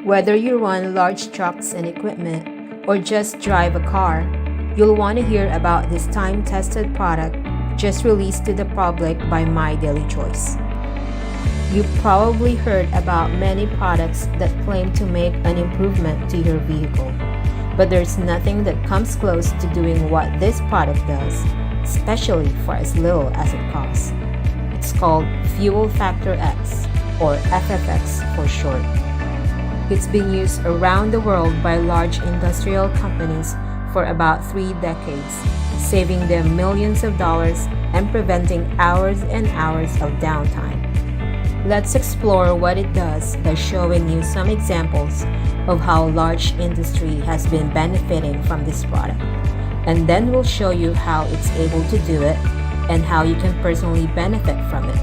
Whether you run large trucks and equipment or just drive a car, you'll want to hear about this time-tested product just released to the public by My Daily Choice. You've probably heard about many products that claim to make an improvement to your vehicle, but there's nothing that comes close to doing what this product does, especially for as little as it costs. It's called Fuel Factor X, or FFX for short. It's been used around the world by large industrial companies for about 3 decades, saving them millions of dollars and preventing hours and hours of downtime. Let's explore what it does by showing you some examples of how large industry has been benefiting from this product. And then we'll show you how it's able to do it and how you can personally benefit from it.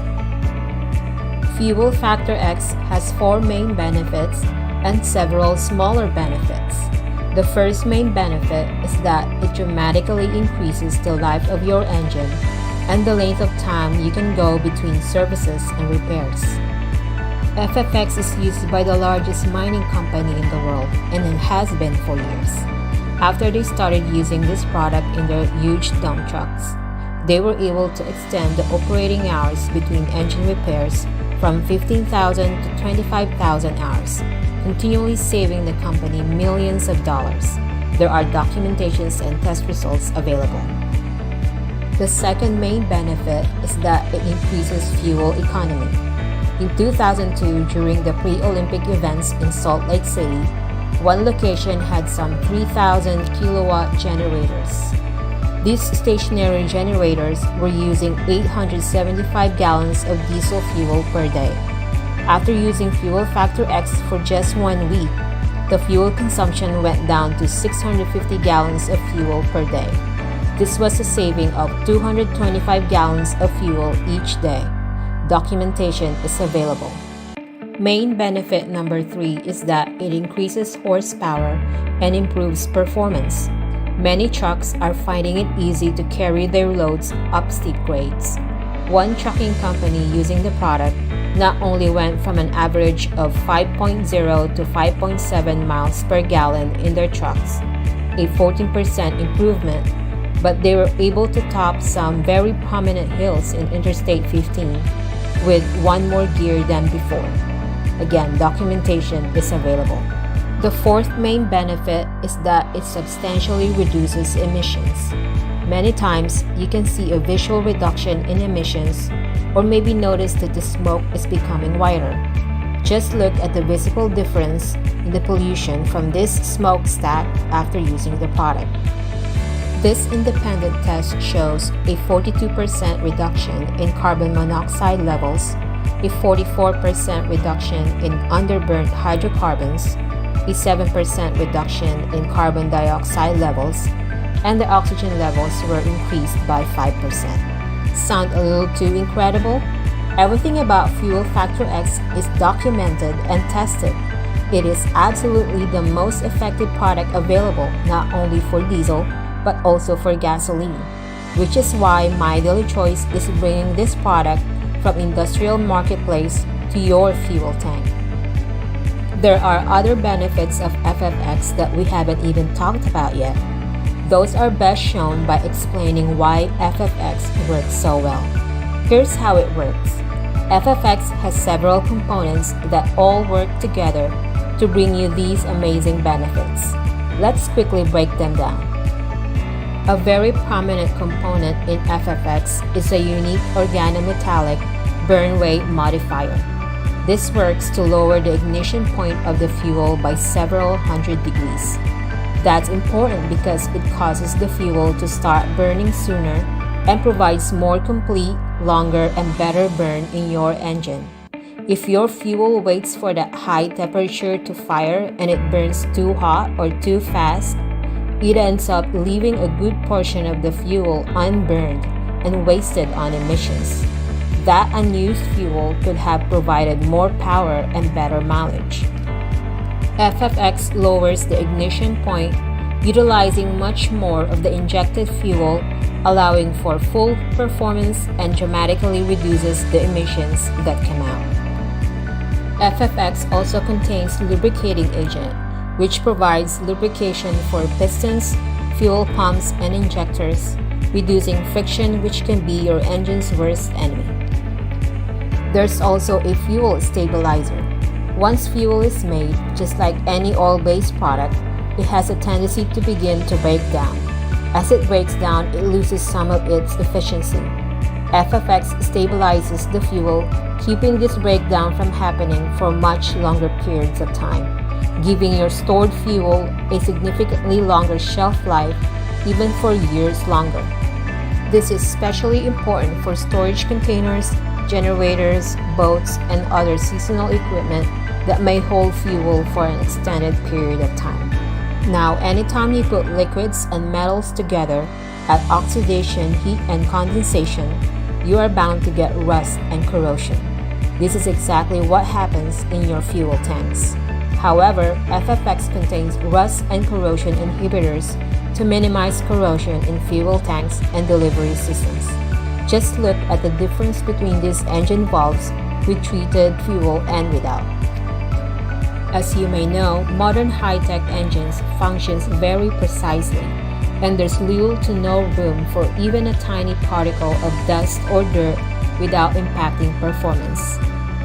Fuel Factor X has 4 main benefits and several smaller benefits. The first main benefit is that it dramatically increases the life of your engine and the length of time you can go between services and repairs. FFX is used by the largest mining company in the world, and it has been for years. After they started using this product in their huge dump trucks, they were able to extend the operating hours between engine repairs from 15,000 to 25,000 hours, continually saving the company millions of dollars. There are documentations and test results available. The second main benefit is that it increases fuel economy. In 2002, during the pre-Olympic events in Salt Lake City, one location had some 3,000 kilowatt generators. These stationary generators were using 875 gallons of diesel fuel per day. After using Fuel Factor X for just 1 week, the fuel consumption went down to 650 gallons of fuel per day. This was a saving of 225 gallons of fuel each day. Documentation is available. Main benefit number 3 is that it increases horsepower and improves performance. Many trucks are finding it easy to carry their loads up steep grades. One trucking company using the product not only went from an average of 5.0 to 5.7 miles per gallon in their trucks, a 14% improvement, but they were able to top some very prominent hills in Interstate 15 with 1 more gear than before. Again, documentation is available. The fourth main benefit is that it substantially reduces emissions. Many times, you can see a visual reduction in emissions or maybe notice that the smoke is becoming whiter. Just look at the visible difference in the pollution from this smokestack after using the product. This independent test shows a 42% reduction in carbon monoxide levels, a 44% reduction in underburnt hydrocarbons, a 7% reduction in carbon dioxide levels, and the oxygen levels were increased by 5%. Sound a little too incredible? Everything about Fuel Factor X is documented and tested. It is absolutely the most effective product available, not only for diesel, but also for gasoline, which is why My Daily Choice is bringing this product from industrial marketplace to your fuel tank. There are other benefits of FFX that we haven't even talked about yet. Those are best shown by explaining why FFX works so well. Here's how it works. FFX has several components that all work together to bring you these amazing benefits. Let's quickly break them down. A very prominent component in FFX is a unique organometallic burn rate modifier. This works to lower the ignition point of the fuel by several hundred degrees. That's important because it causes the fuel to start burning sooner and provides more complete, longer, and better burn in your engine. If your fuel waits for that high temperature to fire and it burns too hot or too fast, it ends up leaving a good portion of the fuel unburned and wasted on emissions. That unused fuel could have provided more power and better mileage. FFX lowers the ignition point, utilizing much more of the injected fuel, allowing for full performance and dramatically reduces the emissions that come out. FFX also contains lubricating agent, which provides lubrication for pistons, fuel pumps, and injectors, reducing friction, which can be your engine's worst enemy. There's also a fuel stabilizer. Once fuel is made, just like any oil-based product, it has a tendency to begin to break down. As it breaks down, it loses some of its efficiency. FFX stabilizes the fuel, keeping this breakdown from happening for much longer periods of time, giving your stored fuel a significantly longer shelf life, even for years longer. This is especially important for storage containers, generators, boats, and other seasonal equipment that may hold fuel for an extended period of time. Now, anytime you put liquids and metals together at oxidation, heat, and condensation, you are bound to get rust and corrosion. This is exactly what happens in your fuel tanks. However, FFX contains rust and corrosion inhibitors to minimize corrosion in fuel tanks and delivery systems. Just look at the difference between these engine valves with treated fuel and without. As you may know, modern high-tech engines functions very precisely, and there's little to no room for even a tiny particle of dust or dirt without impacting performance.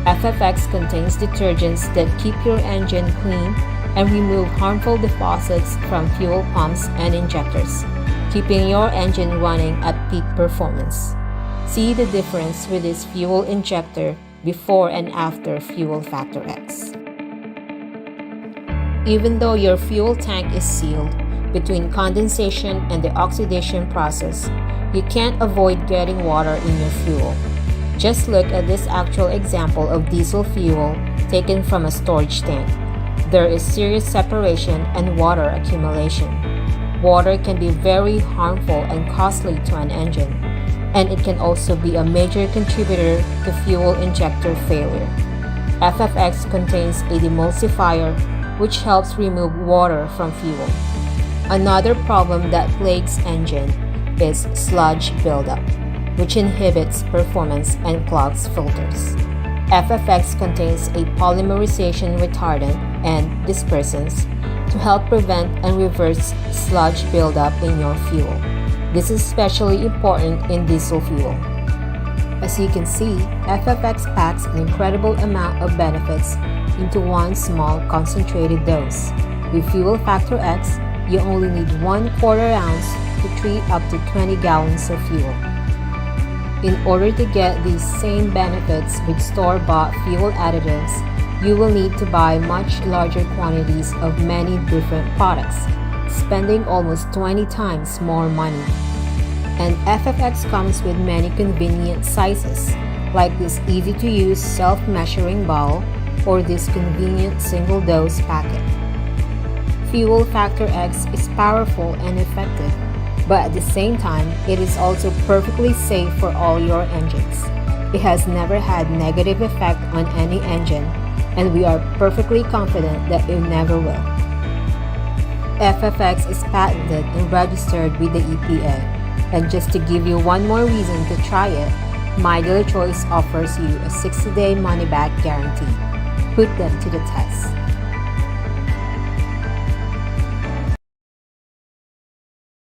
FFX contains detergents that keep your engine clean and remove harmful deposits from fuel pumps and injectors, keeping your engine running at peak performance. See the difference with this fuel injector before and after Fuel Factor X. Even though your fuel tank is sealed between condensation and the oxidation process, you can't avoid getting water in your fuel. Just look at this actual example of diesel fuel taken from a storage tank. There is serious separation and water accumulation. Water can be very harmful and costly to an engine, and it can also be a major contributor to fuel injector failure. FFX contains a demulsifier, which helps remove water from fuel. Another problem that plagues engine is sludge buildup, which inhibits performance and clogs filters. FFX contains a polymerization retardant and dispersants to help prevent and reverse sludge buildup in your fuel. This is especially important in diesel fuel. As you can see, FFX packs an incredible amount of benefits into one small concentrated dose. With Fuel Factor X, you only need 1/4 ounce to treat up to 20 gallons of fuel. In order to get these same benefits with store-bought fuel additives, you will need to buy much larger quantities of many different products, spending almost 20 times more money. And FFX comes with many convenient sizes, like this easy-to-use self-measuring bottle or this convenient single-dose packet. Fuel Factor X is powerful and effective, but at the same time, it is also perfectly safe for all your engines. It has never had negative effect on any engine, and we are perfectly confident that it never will. FFX is patented and registered with the EPA, and just to give you one more reason to try it, My Daily Choice offers you a 60-day money-back guarantee. Put them to the test.